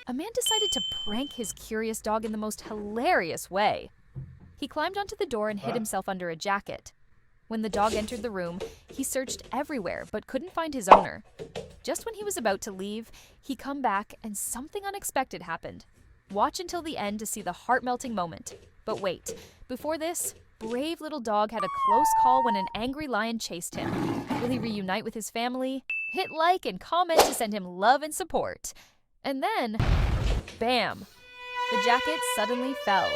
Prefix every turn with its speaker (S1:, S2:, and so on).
S1: a man decided to prank his curious dog in the most hilarious way. He climbed onto the door and hid himself under a jacket. When the dog entered the room, he searched everywhere but couldn't find his owner. Just when he was about to leave, he come back and something unexpected happened. Watch until the end to see the heart-melting moment. But wait, before this, brave little dog had a close call when an angry lion chased him. Will he reunite with his family? Hit like and comment to send him love and support. And then, bam! The jacket suddenly fell.